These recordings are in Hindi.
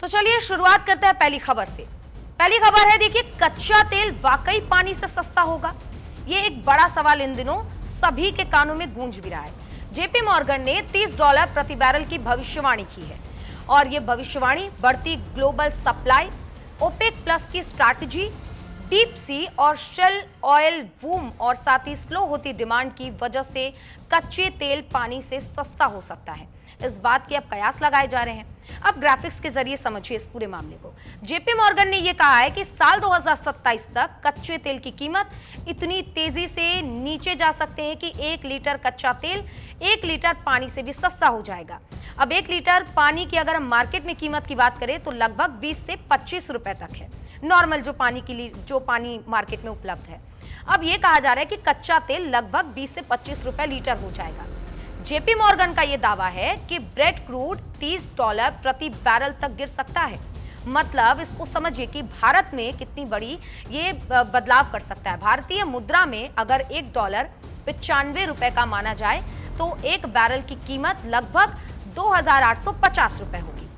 तो चलिए शुरुआत करते हैं पहली खबर से। पहली खबर है, देखिए, कच्चा तेल वाकई पानी से सस्ता होगा? ये एक बड़ा सवाल इन दिनों सभी के कानों में गूंज भी रहा है। जेपी मॉर्गन ने $30 प्रति बैरल की भविष्यवाणी की है और ये भविष्यवाणी बढ़ती ग्लोबल सप्लाई, ओपेक प्लस की स्ट्रैटेजी, डीप सी और शेल ऑयल बूम और साथ ही स्लो होती डिमांड की वजह से कच्चे तेल पानी से सस्ता हो सकता है। इस बात के अब कयास लगाए जा रहे हैं। अब ग्राफिक्स के जरिए समझिए इस पूरे मामले को। जेपी मॉर्गन ने यह कहा है कि साल 2027 तक कच्चे तेल की कीमत इतनी तेजी से नीचे जा सकते हैं कि 1 लीटर कच्चा तेल 1 लीटर पानी से भी सस्ता हो जाएगा। अब 1 लीटर पानी की अगर हम मार्केट में कीमत की बात करें तो लगभग 20 से 25 रुपए तक है, नॉर्मल जो पानी मार्केट में उपलब्ध है। अब यह कहा जा रहा है कि कच्चा तेल लगभग 20 से 25 रुपए लीटर हो जाएगा। जेपी मॉर्गन का यह दावा है कि ब्रेट क्रूड $30 प्रति बैरल तक गिर सकता है। मतलब इसको समझिए कि भारत में कितनी बड़ी ये बदलाव कर सकता है। भारतीय मुद्रा में अगर $1 95 रुपए का माना जाए तो 1 बैरल की कीमत लगभग 2,850 रुपए होगी।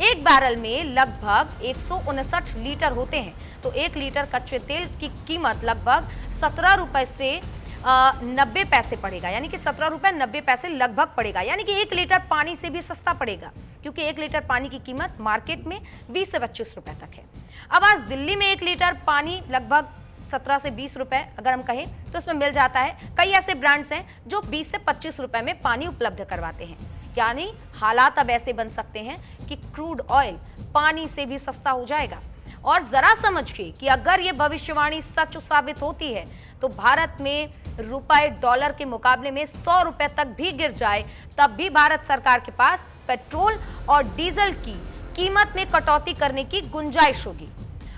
1 बैरल में लगभग 159 लीटर होते हैं, तो 1 लीटर कच्चे तेल की कीमत लगभग 17 रुपए से 90 पैसे पड़ेगा, यानी कि 17 रुपए 90 पैसे लगभग पड़ेगा, यानी कि 1 लीटर पानी से भी सस्ता पड़ेगा, क्योंकि 1 लीटर पानी की कीमत मार्केट में 20 से 25 रुपए तक है। अब आज दिल्ली में 1 लीटर पानी लगभग 17 से 20 रुपए अगर हम कहें तो इसमें मिल जाता है। कई ऐसे ब्रांड्स हैं जो 20 से 25 रुपए में पानी उपलब्ध करवाते हैं, यानी हालात अब ऐसे बन सकते हैं कि क्रूड ऑयल पानी से भी सस्ता हो जाएगा। और जरा समझिए कि अगर ये भविष्यवाणी सच साबित होती है तो भारत में रुपए डॉलर के मुकाबले में 100 रुपए तक भी गिर जाए, तब भी भारत सरकार के पास पेट्रोल और डीजल की कीमत में कटौती करने की गुंजाइश होगी।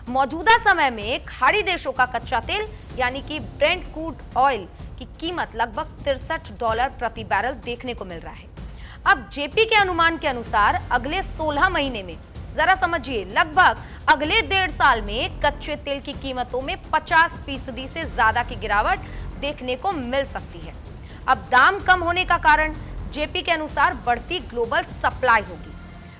मौजूदा समय में खाड़ी देशों का कच्चा तेल यानी कि ब्रेंट क्रूड ऑयल की कीमत लगभग $63 प्रति बैरल देखने को मिल रहा है। अब जेपी के अनुमान के अनुसार अगले 16 महीने में, जरा समझिए, लगभग अगले 1.5 साल में कच्चे तेल की कीमतों में 50% से ज्यादा की गिरावट देखने को मिल सकती है। अब दाम कम होने का कारण जेपी के अनुसार बढ़ती ग्लोबल सप्लाई होगी।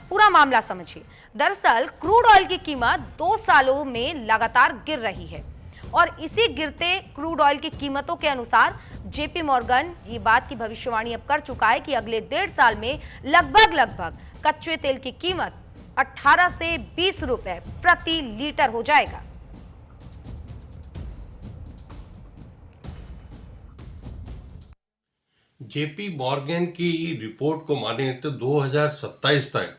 पूरा मामला समझिए। दरअसल क्रूड ऑयल की कीमत 2 सालों में लगातार गिर रही है और इसी गिरते क्रूड ऑयल की कीमतों के अनुसार जेपी मॉर्गन ये बात की भविष्यवाणी अब कर चुका है कि अगले 1.5 साल में लगभग कच्चे तेल की कीमत 18 से 20 रुपए प्रति लीटर हो जाएगा। जेपी मॉर्गन की रिपोर्ट को माने तो 2027 तक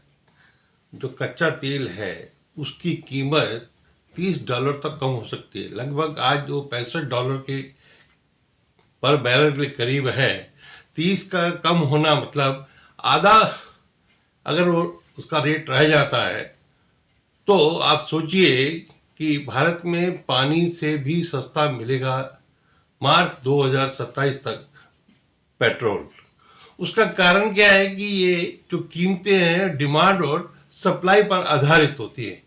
जो कच्चा तेल है उसकी कीमत $30 तक कम हो सकती है। लगभग आज जो $65 के पर बैरल के करीब है। 30 का कम होना मतलब आधा अगर वो उसका रेट रह जाता है तो आप सोचिए कि भारत में पानी से भी सस्ता मिलेगा मार्च 2027 तक पेट्रोल। उसका कारण क्या है कि ये जो कीमतें हैं डिमांड और सप्लाई पर आधारित होती है।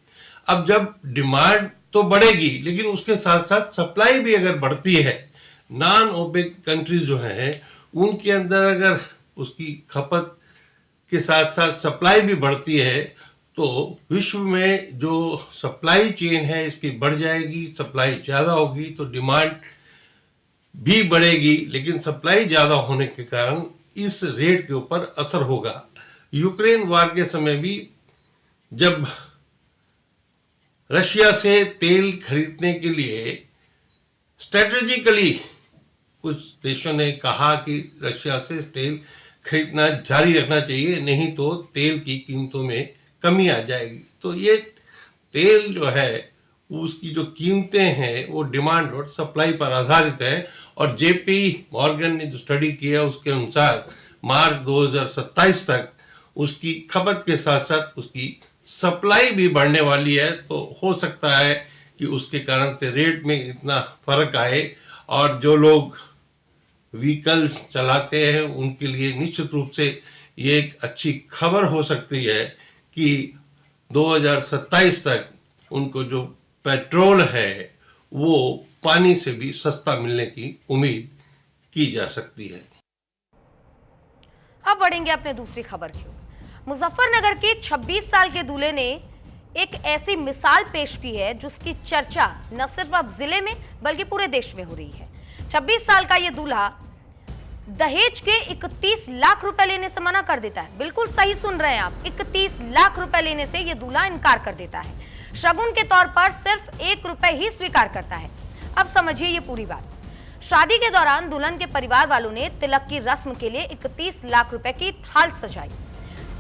अब जब डिमांड तो बढ़ेगी लेकिन उसके साथ साथ सप्लाई भी अगर बढ़ती है, नॉन ओपेक कंट्रीज जो हैं उनके अंदर अगर उसकी खपत के साथ साथ सप्लाई भी बढ़ती है तो विश्व में जो सप्लाई चेन है इसकी बढ़ जाएगी। सप्लाई ज़्यादा होगी तो डिमांड भी बढ़ेगी, लेकिन सप्लाई ज़्यादा होने के कारण इस रेट के ऊपर असर होगा। यूक्रेन वार के समय भी जब रशिया से तेल खरीदने के लिए स्ट्रेटेजिकली कुछ देशों ने कहा कि रशिया से तेल खरीदना जारी रखना चाहिए, नहीं तो तेल की कीमतों में कमी आ जाएगी। तो ये तेल जो है उसकी जो कीमतें हैं वो डिमांड और सप्लाई पर आधारित है। और जेपी मॉर्गन ने जो स्टडी किया उसके अनुसार मार्च 2027 तक उसकी खपत के साथ साथ उसकी सप्लाई भी बढ़ने वाली है। तो हो सकता है कि उसके कारण से रेट में इतना फर्क आए और जो लोग व्हीकल्स चलाते हैं उनके लिए निश्चित रूप से ये एक अच्छी खबर हो सकती है कि 2027 तक उनको जो पेट्रोल है वो पानी से भी सस्ता मिलने की उम्मीद की जा सकती है। अब बढ़ेंगे अपने दूसरी खबर की ओर। मुजफ्फरनगर के 26 साल के दूल्हे ने एक ऐसी मिसाल पेश की है जिसकी चर्चा न सिर्फ अब जिले में बल्कि पूरे देश में हो रही है। 26 साल का ये दूल्हा दहेज के 31 लाख रुपए लेने से मना कर देता है। बिल्कुल सही सुन रहे हैं आप, 31 लाख रुपए लेने से ये दूल्हा इनकार कर देता है। शगुन के तौर पर सिर्फ 1 रुपए ही स्वीकार करता है। अब समझिए ये पूरी बात। शादी के दौरान दुल्हन के परिवार वालों ने तिलक की रस्म के लिए 31 लाख रुपए की थाल सजाई।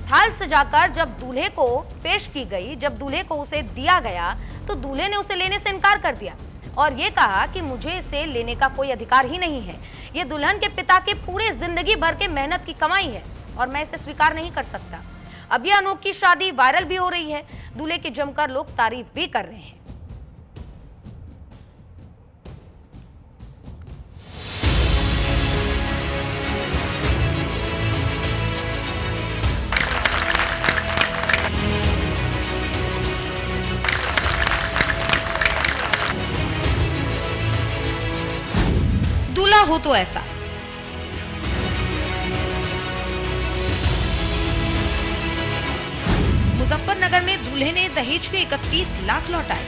थाल सजाकर जब दूल्हे को पेश की गई, जब दूल्हे को उसे दिया गया, तो दूल्हे ने उसे लेने से इनकार कर दिया और ये कहा कि मुझे इसे लेने का कोई अधिकार ही नहीं है। ये दुल्हन के पिता के पूरे जिंदगी भर के मेहनत की कमाई है और मैं इसे स्वीकार नहीं कर सकता। अब यह अनोखी शादी वायरल भी हो रही है। दूल्हे की जमकर लोग तारीफ भी कर रहे हैं। दूल्हा हो तो ऐसा। मुजफ्फरनगर में दूल्हे ने दहेज के 31 लाख लौटाए।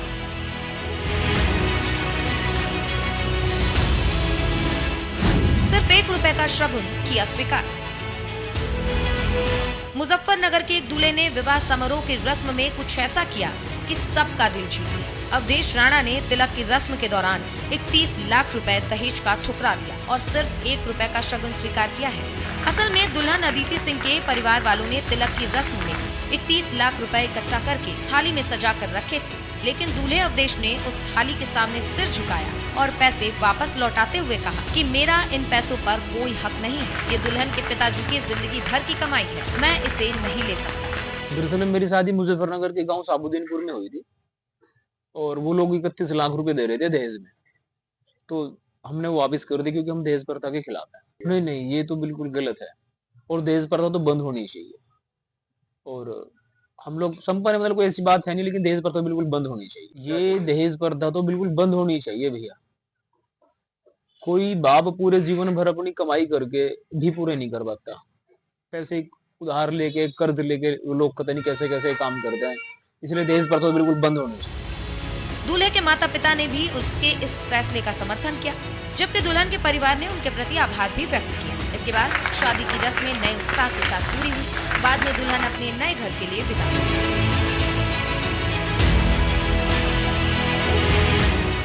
सिर्फ 1 रुपए का शगुन किया स्वीकार। मुजफ्फरनगर के एक दूल्हे ने विवाह समारोह की रस्म में कुछ ऐसा किया कि सबका दिल जीत लिया। अवधेश राणा ने तिलक की रस्म के दौरान 31 लाख रुपए दहेज का ठुकरा दिया और सिर्फ 1 रुपए का शगुन स्वीकार किया है। असल में दुल्हन अदिति सिंह के परिवार वालों ने तिलक की रस्म में 31 लाख रुपए इकट्ठा करके थाली में सजा कर रखे थे, लेकिन दूल्हे अवधेश ने उस थाली के सामने सिर झुकाया और पैसे वापस लौटाते हुए कहा कि मेरा इन पैसों पर कोई हक नहीं है। ये दुल्हन के पिताजी की जिंदगी भर की कमाई है, मैं इसे नहीं ले सकता। दरअसल मेरी शादी मुजफ्फरनगर के गांव साबुद्दीनपुर में हुई थी और वो लोग 31 लाख रुपए दे रहे थे दहेज में, तो हमने वो वापस कर दी क्योंकि हम दहेज प्रथा के खिलाफ हैं। नहीं, ये तो बिल्कुल गलत है और दहेज प्रथा तो बंद होनी चाहिए। और हम लोग संपन्न मतलब कोई ऐसी बात है नहीं, लेकिन दहेज प्रथा बिल्कुल बंद होनी चाहिए। ये दहेज प्रथा तो बिल्कुल बंद होनी चाहिए भैया। कोई बाप पूरे जीवन भर अपनी कमाई करके भी पूरे नहीं कर पाता। पैसे उधार लेके, कर्ज लेके लोग पता नहीं कैसे कैसे काम करते हैं, इसलिए दहेज प्रथा तो बिल्कुल बंद होनी चाहिए। दूल्हे के माता पिता ने भी उसके इस फैसले का समर्थन किया, जबकि दुल्हन के परिवार ने उनके प्रति आभार भी व्यक्त किया। इसके बाद शादी की रस्में नए उत्साह के साथ पूरी हुई। बाद में दुल्हन अपने नए घर के लिए विदा हुई।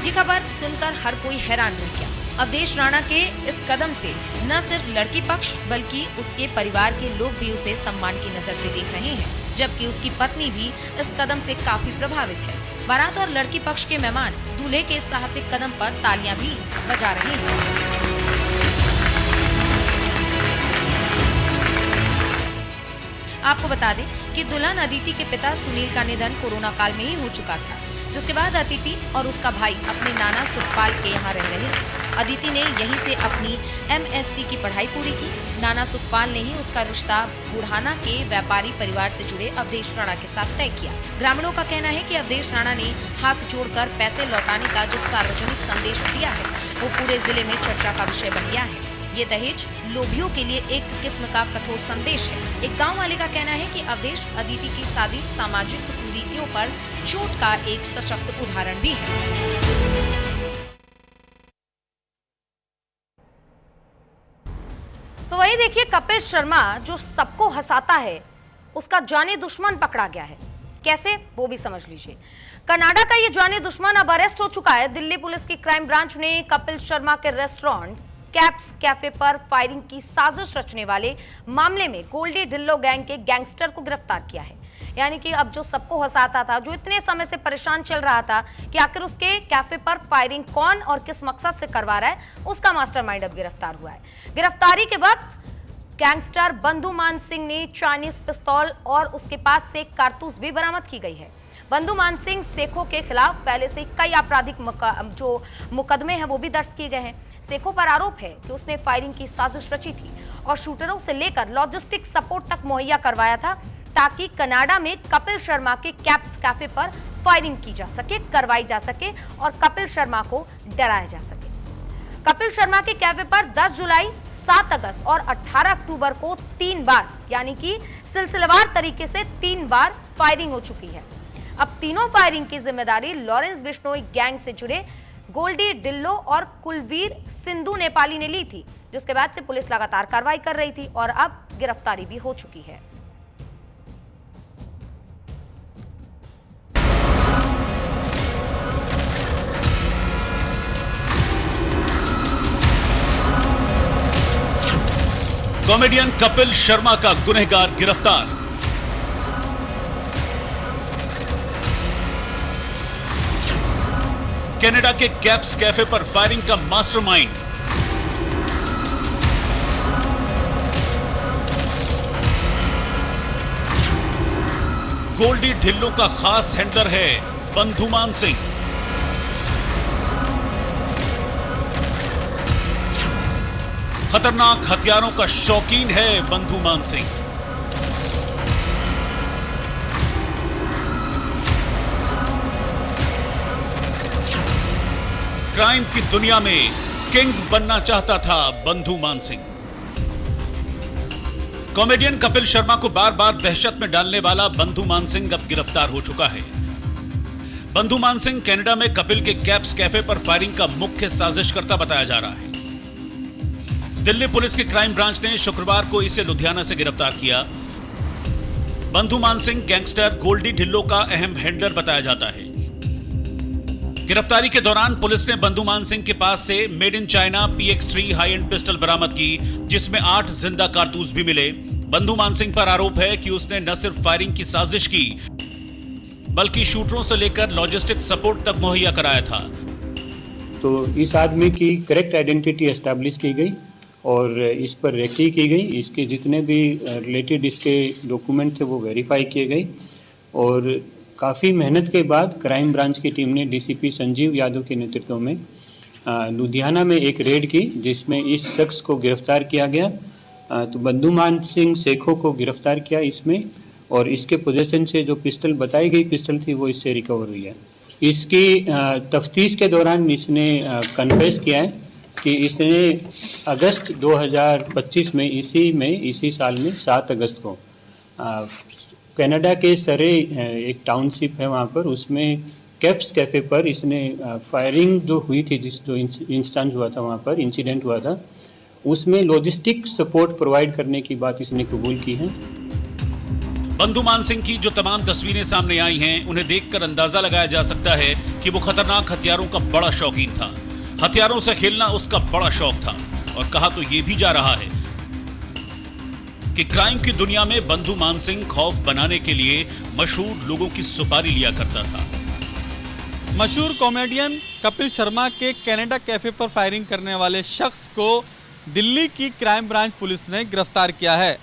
ये खबर सुनकर हर कोई हैरान रह गया। अवधेश राणा के इस कदम से न सिर्फ लड़की पक्ष बल्कि उसके परिवार के लोग भी उसे सम्मान की नजर से देख रहे हैं, जबकि उसकी पत्नी भी इस कदम से काफी प्रभावित है। बारात और लड़की पक्ष के मेहमान दूल्हे के साहसिक कदम पर तालियां भी बजा रहे हैं। आपको बता दें कि दुल्हन अदिति के पिता सुनील का निधन कोरोना काल में ही हो चुका था, जिसके बाद अदिति और उसका भाई अपने नाना सुखपाल के यहाँ रह रहे थे। अदिति ने यहीं से अपनी MSc की पढ़ाई पूरी की। नाना सुखपाल ने ही उसका रिश्ता बुढ़ाना के व्यापारी परिवार से जुड़े अवधेश राणा के साथ तय किया। ग्रामीणों का कहना है कि अवधेश राणा ने हाथ जोड़कर पैसे लौटाने का जो सार्वजनिक संदेश दिया है, वो पूरे जिले में चर्चा का विषय बन गया है। ये दहेज लोभियों के लिए एक किस्म का कठोर संदेश है। एक गांव वाले का कहना है कि अवधेश अदिति की शादी सामाजिक कुरीतियों पर चोट का एक सशक्त उदाहरण भी है। तो वही देखिए, कपिल शर्मा जो सबको हंसाता है, उसका जाने दुश्मन पकड़ा गया है। कैसे, वो भी समझ लीजिए। कनाडा का ये जाने दुश्मन अब अरेस्ट हो चुका है। दिल्ली पुलिस की क्राइम ब्रांच ने कपिल शर्मा के रेस्टोरेंट कैप्स कैफे पर फायरिंग की साजिश रचने वाले मामले में गोल्डी डिल्लो गैंग के गैंगस्टर को गिरफ्तार किया है। यानी कि अब जो सबको हंसाता था, जो इतने समय से परेशान चल रहा था कि आखिर उसके कैफे पर फायरिंग कौन और किस मकसद से करवा रहा है, उसका मास्टरमाइंड अब गिरफ्तार हुआ है। गिरफ्तारी के वक्त गैंगस्टर बंधु मान सिंह ने चाइनीज पिस्तौल और उसके पास से कारतूस भी बरामद की गई है। बंधु मान सिंह सेखों के खिलाफ पहले से कई आपराधिक जो मुकदमे हैं वो भी दर्ज किए गए हैं। सेखों पर आरोप है कि उसने फायरिंग की साजिश रची थी और शूटरों से लेकर लॉजिस्टिक सपोर्ट तक मुहैया करवाया था, ताकि कनाडा में कपिल शर्मा के कैप्स कैफे पर फायरिंग की जा सके, करवाई जा सके और कपिल शर्मा को डराया जा सके। कपिल शर्मा के कैफे पर 10 जुलाई, 7 अगस्त और 18 अक्टूबर को 3 बार, यानी कि सिलसिलेवार तरीके से 3 बार फायरिंग हो चुकी है। अब तीनों फायरिंग की जिम्मेदारी लॉरेंस बिश्नोई गैंग से जुड़े गोल्डी डिल्लो और कुलवीर सिंधु नेपाली ने ली थी, जिसके बाद से पुलिस लगातार कार्रवाई कर रही थी और अब गिरफ्तारी भी हो चुकी है। कॉमेडियन कपिल शर्मा का गुनहगार गिरफ्तार। कनाडा के कैप्स कैफे पर फायरिंग का मास्टरमाइंड। गोल्डी ढिल्लो का खास हैंडलर है बंधुमान सिंह। खतरनाक हथियारों का शौकीन है बंधुमान सिंह। क्राइम की दुनिया में किंग बनना चाहता था बंधुमान सिंह। कॉमेडियन कपिल शर्मा को बार बार दहशत में डालने वाला बंधुमान सिंह अब गिरफ्तार हो चुका है। बंधुमान सिंह कनाडा में कपिल के कैप्स कैफे पर फायरिंग का मुख्य साजिशकर्ता बताया जा रहा है। दिल्ली पुलिस की क्राइम ब्रांच ने शुक्रवार को इसे लुधियाना से गिरफ्तार किया। बंधुमान सिंह गैंगस्टर गोल्डी ढिल्लो का अहम हैंडलर बताया जाता है। गिरफ्तारी के दौरान पुलिस ने बंधुमान सिंह के पास से made in China PX3 high and pistol बरामद की, जिसमें 8 जिंदा कारतूस भी मिले। बंधुमान सिंह पर आरोप है कि उसने न सिर्फ फायरिंग की साजिश की, बल्कि शूटरों से लेकर लॉजिस्टिक सपोर्ट तक मुहैया कराया था। तो इस आदमी की करेक्ट आइडेंटिटी एस्टैब्लिश की गई और इस पर रेकी की गई। इसके जितने भी रिलेटेड इसके डॉक्यूमेंट थे वो वेरीफाई किए गए और काफ़ी मेहनत के बाद क्राइम ब्रांच की टीम ने DCP संजीव यादव के नेतृत्व में लुधियाना में एक रेड की, जिसमें इस शख्स को गिरफ्तार किया गया। तो बंधुमान सिंह सेखों को गिरफ्तार किया इसमें, और इसके पोजेशन से जो पिस्टल बताई गई पिस्टल थी वो इससे रिकवर हुई है। इसकी तफ्तीश के दौरान इसने कन्फेस किया है कि इसने अगस्त 2025 में इसी साल में 7 अगस्त को कनाडा के सरे एक टाउनशिप है वहाँ पर, उसमें कैप्स कैफे पर इसने फायरिंग जो हुई थी, जो इंस्टेंस हुआ था वहाँ पर, इंसिडेंट हुआ था, उसमें लॉजिस्टिक सपोर्ट प्रोवाइड करने की बात इसने कबूल की है। बंधुमान सिंह की जो तमाम तस्वीरें सामने आई हैं, उन्हें देखकर अंदाजा लगाया जा सकता है कि वो खतरनाक हथियारों का बड़ा शौकीन था। हथियारों से खेलना उसका बड़ा शौक था। और कहा तो ये भी जा रहा है कि क्राइम की दुनिया में बंधुमान सिंह खौफ बनाने के लिए मशहूर लोगों की सुपारी लिया करता था। मशहूर कॉमेडियन कपिल शर्मा के कनाडा कैफे पर फायरिंग करने वाले शख्स को दिल्ली की क्राइम ब्रांच पुलिस ने गिरफ्तार किया है।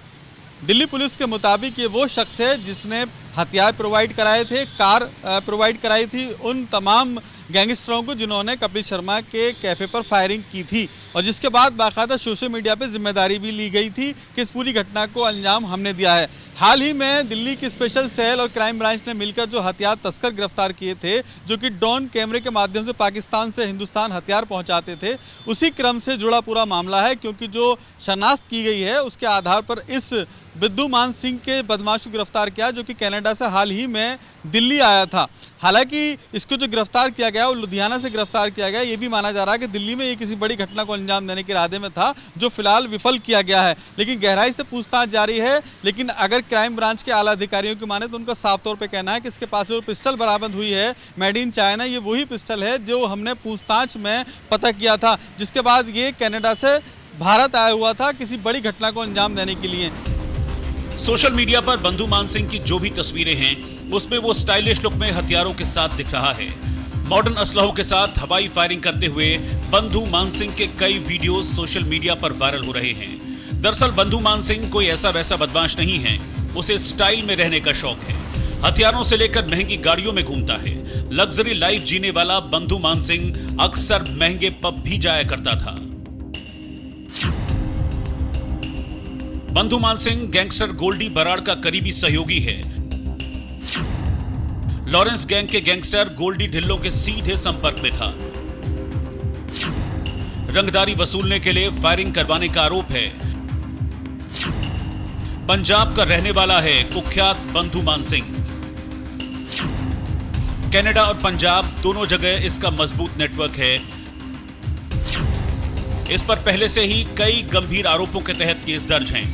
दिल्ली पुलिस के मुताबिक ये वो शख्स है जिसने हथियार प्रोवाइड कराए थे, कार प्रोवाइड कराई थी उन तमाम गैंगस्टरों को जिन्होंने कपिल शर्मा के कैफे पर फायरिंग की थी, और जिसके बाद बाकायदा सोशल मीडिया पे जिम्मेदारी भी ली गई थी कि इस पूरी घटना को अंजाम हमने दिया है। हाल ही में दिल्ली की स्पेशल सेल और क्राइम ब्रांच ने मिलकर जो हथियार तस्कर गिरफ्तार किए थे, जो कि ड्रोन कैमरे के माध्यम से पाकिस्तान से हिंदुस्तान हथियार पहुंचाते थे, उसी क्रम से जुड़ा पूरा मामला है। क्योंकि जो शनाख्त की गई है उसके आधार पर इस बंधुमान सिंह के बदमाश को गिरफ्तार किया, जो कि कनाडा से हाल ही में दिल्ली आया था। हालांकि इसको जो गिरफ्तार किया गया वो लुधियाना से गिरफ्तार किया गया। ये भी माना जा रहा है कि दिल्ली में ये किसी बड़ी घटना को अंजाम देने के इरादे में था, जो फिलहाल विफल किया गया है। लेकिन गहराई से पूछताछ जारी है। लेकिन अगर क्राइम ब्रांच के आला अधिकारियों की माने तो उनका साफ तौर पर कहना है कि इसके पास जो पिस्टल बरामद हुई है मेड इन चाइना, ये वही पिस्टल है जो हमने पूछताछ में पता किया था, जिसके बाद ये कनाडा से भारत आया हुआ था किसी बड़ी घटना को अंजाम देने के लिए। सोशल मीडिया पर बंधुमान सिंह की जो भी तस्वीरें हैं, उसमें वो स्टाइलिश लुक में हथियारों के साथ दिख रहा है। मॉडर्न असलहों के साथ हवाई फायरिंग करते हुए बंधुमान सिंह के कई वीडियोस सोशल मीडिया पर वायरल हो रहे हैं। दरअसल बंधुमान सिंह कोई ऐसा वैसा बदमाश नहीं है, उसे स्टाइल में रहने का शौक है। हथियारों से लेकर महंगी गाड़ियों में घूमता है। लग्जरी लाइफ जीने वाला बंधुमान सिंह अक्सर महंगे पब भी जाया करता था। बंधुमान सिंह गैंगस्टर गोल्डी बराड़ का करीबी सहयोगी है। लॉरेंस गैंग के गैंगस्टर गोल्डी ढिल्लो के सीधे संपर्क में था। रंगदारी वसूलने के लिए फायरिंग करवाने का आरोप है। पंजाब का रहने वाला है कुख्यात बंधुमान सिंह। कनाडा और पंजाब दोनों जगह इसका मजबूत नेटवर्क है। इस पर पहले से ही कई गंभीर आरोपों के तहत केस दर्ज हैं।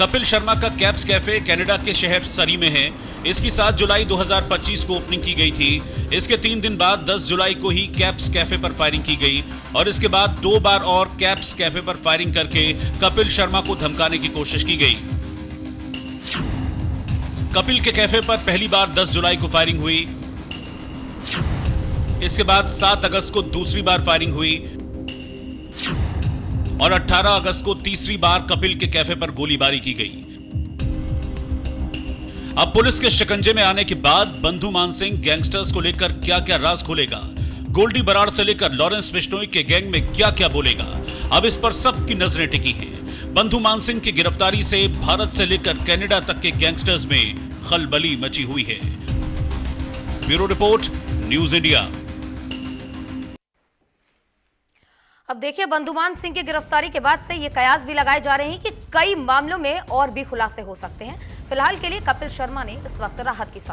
कपिल शर्मा का कैप्स कैफे कनाडा के शहर सरी में है। इसकी 7 जुलाई 2025 को ओपनिंग की गई थी। इसके 3 दिन बाद 10 जुलाई को ही कैप्स कैफे पर फायरिंग की गई और इसके बाद 2 बार और कैप्स कैफे पर फायरिंग करके कपिल शर्मा को धमकाने की कोशिश की गई। कपिल के कैफे पर पहली बार 10 जुलाई को फायरिंग हुई। इसके बाद 7 अगस्त को दूसरी बार फायरिंग हुई और 18 अगस्त को तीसरी बार कपिल के कैफे पर गोलीबारी की गई। अब पुलिस के शिकंजे में आने के बाद बंधु मान सिंह गैंगस्टर्स को लेकर क्या क्या राज खोलेगा, गोल्डी बराड़ से लेकर लॉरेंस बिश्नोई के गैंग में क्या क्या बोलेगा, अब इस पर सबकी नजरें टिकी हैं। बंधु मान सिंह की गिरफ्तारी से भारत से लेकर कनाडा तक के गैंगस्टर्स में खलबली मची हुई है। Bureau report, news India. अब देखिए, बंधुमान सिंह की गिरफ्तारी के बाद से ये कयास भी लगाए जा रहे हैं कि कई मामलों में और भी खुलासे हो सकते हैं। फिलहाल के लिए कपिल शर्मा ने इस वक्त राहत की सांस